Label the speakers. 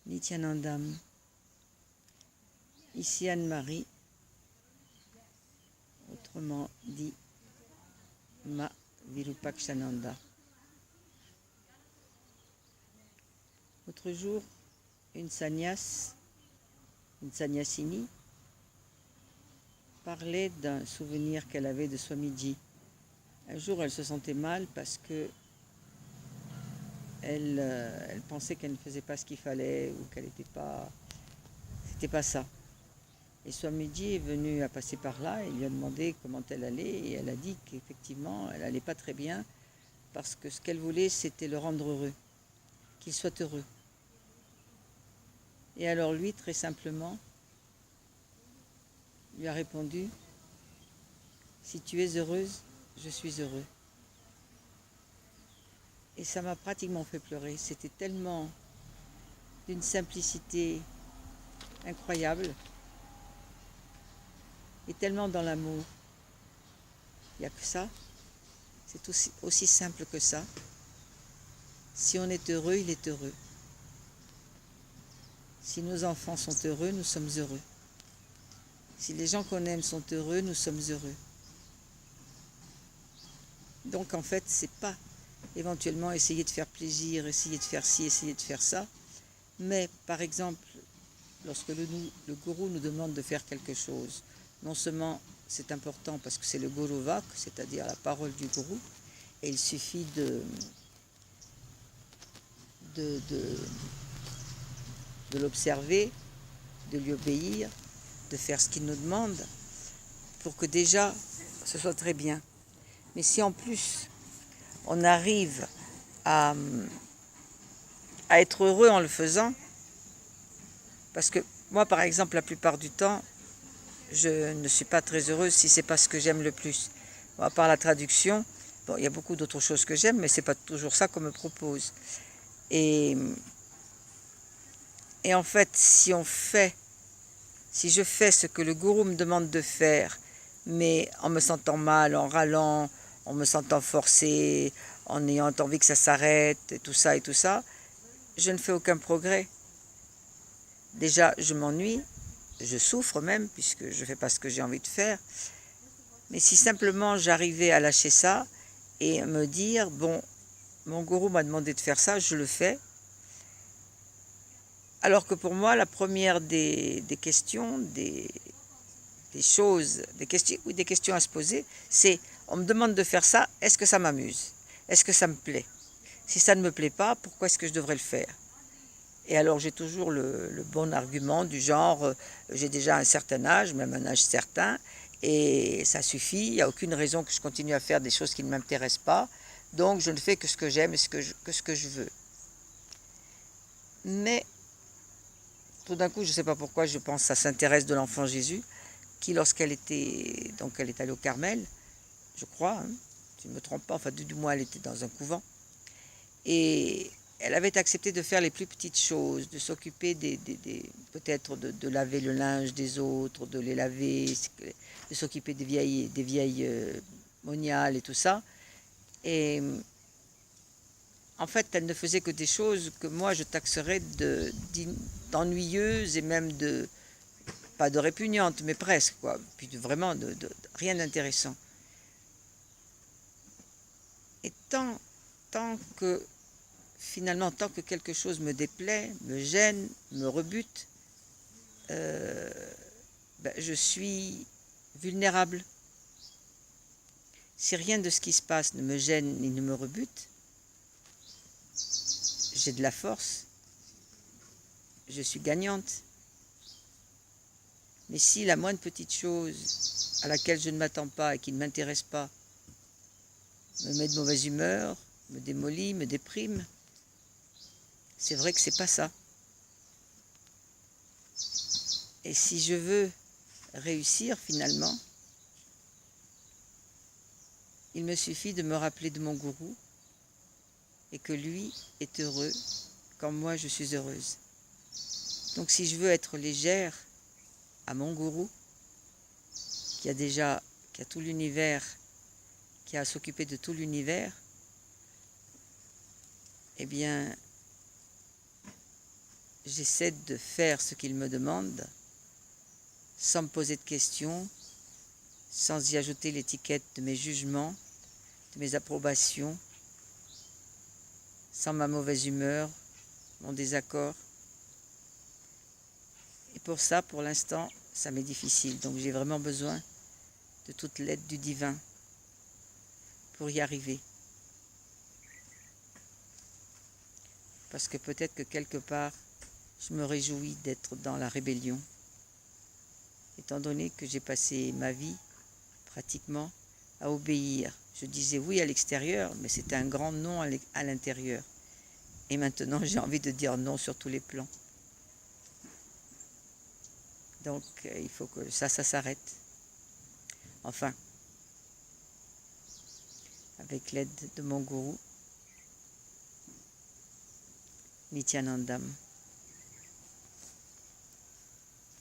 Speaker 1: Nityanandam. Ici Anne-Marie, autrement dit Ma Virupakshananda. L'autre jour, une sannyasini, parlait d'un souvenir qu'elle avait de Swamiji. Un jour, elle se sentait mal parce que elle pensait qu'elle ne faisait pas ce qu'il fallait ou qu'elle n'était pas... C'était pas ça. Et Swamiji est venu à passer par là et lui a demandé comment elle allait et elle a dit qu'effectivement, elle n'allait pas très bien parce que ce qu'elle voulait, c'était le rendre heureux, qu'il soit heureux. Et alors lui, très simplement, lui a répondu « Si tu es heureuse, je suis heureux ». Et ça m'a pratiquement fait pleurer. C'était tellement d'une simplicité incroyable et tellement dans l'amour. Il n'y a que ça. C'est aussi simple que ça. Si on est heureux, il est heureux. Si nos enfants sont heureux, nous sommes heureux. Si les gens qu'on aime sont heureux, nous sommes heureux. Donc en fait, c'est pas éventuellement essayer de faire plaisir, essayer de faire ci, essayer de faire ça. Mais par exemple, lorsque le gourou nous demande de faire quelque chose, non seulement c'est important parce que c'est le guru vak, c'est-à-dire la parole du gourou, et il suffit de l'observer, de lui obéir, de faire ce qu'il nous demande, pour que déjà ce soit très bien. Mais si en plus on arrive à être heureux en le faisant, parce que moi par exemple la plupart du temps, je ne suis pas très heureuse si c'est pas ce que j'aime le plus. Bon, à part la traduction, bon, il y a beaucoup d'autres choses que j'aime, mais c'est pas toujours ça qu'on me propose. Et en fait, si je fais ce que le gourou me demande de faire, mais en me sentant mal, en râlant, en me sentant forcée, en ayant envie que ça s'arrête, et tout ça, je ne fais aucun progrès. Déjà, je m'ennuie, je souffre même, puisque je ne fais pas ce que j'ai envie de faire. Mais si simplement j'arrivais à lâcher ça et me dire, bon, mon gourou m'a demandé de faire ça, je le fais. Alors que pour moi, la première des questions, des questions à se poser, c'est, on me demande de faire ça, est-ce que ça m'amuse? Est-ce que ça me plaît? Si ça ne me plaît pas, pourquoi est-ce que je devrais le faire? Et alors j'ai toujours le bon argument du genre, j'ai déjà un certain âge, même un âge certain, et ça suffit, il n'y a aucune raison que je continue à faire des choses qui ne m'intéressent pas, donc je ne fais que ce que j'aime et ce que je veux. Mais tout d'un coup, je ne sais pas pourquoi, je pense que ça s'intéresse de l'enfant Jésus, qui lorsqu'elle était, donc elle est allée au Carmel, je crois, hein, si je ne me trompe pas, enfin du moins elle était dans un couvent, et elle avait accepté de faire les plus petites choses, de s'occuper peut-être de laver le linge des autres, de les laver, de s'occuper des vieilles moniales et tout ça. Et en fait, elle ne faisait que des choses que moi je taxerais d'ennuyeuses et même pas de répugnantes, mais presque, quoi. Puis vraiment de rien d'intéressant. Et finalement, tant que quelque chose me déplaît, me gêne, me rebute, je suis vulnérable. Si rien de ce qui se passe ne me gêne ni ne me rebute, j'ai de la force, je suis gagnante. Mais si la moindre petite chose à laquelle je ne m'attends pas et qui ne m'intéresse pas me met de mauvaise humeur, me démolit, me déprime, c'est vrai que c'est pas ça. Et si je veux réussir finalement, il me suffit de me rappeler de mon gourou et que lui est heureux quand moi je suis heureuse. Donc si je veux être légère à mon gourou, qui a tout l'univers, qui a à s'occuper de tout l'univers, eh bien, j'essaie de faire ce qu'il me demande, sans me poser de questions, sans y ajouter l'étiquette de mes jugements, de mes approbations, sans ma mauvaise humeur, mon désaccord. Et pour ça, pour l'instant, ça m'est difficile. Donc j'ai vraiment besoin de toute l'aide du divin pour y arriver. Parce que peut-être que quelque part, je me réjouis d'être dans la rébellion. Étant donné que j'ai passé ma vie, pratiquement, à obéir. Je disais oui à l'extérieur, mais c'était un grand non à l'intérieur. Et maintenant, j'ai envie de dire non sur tous les plans. Donc, il faut que ça s'arrête. Enfin, avec l'aide de mon gourou, Nityanandam.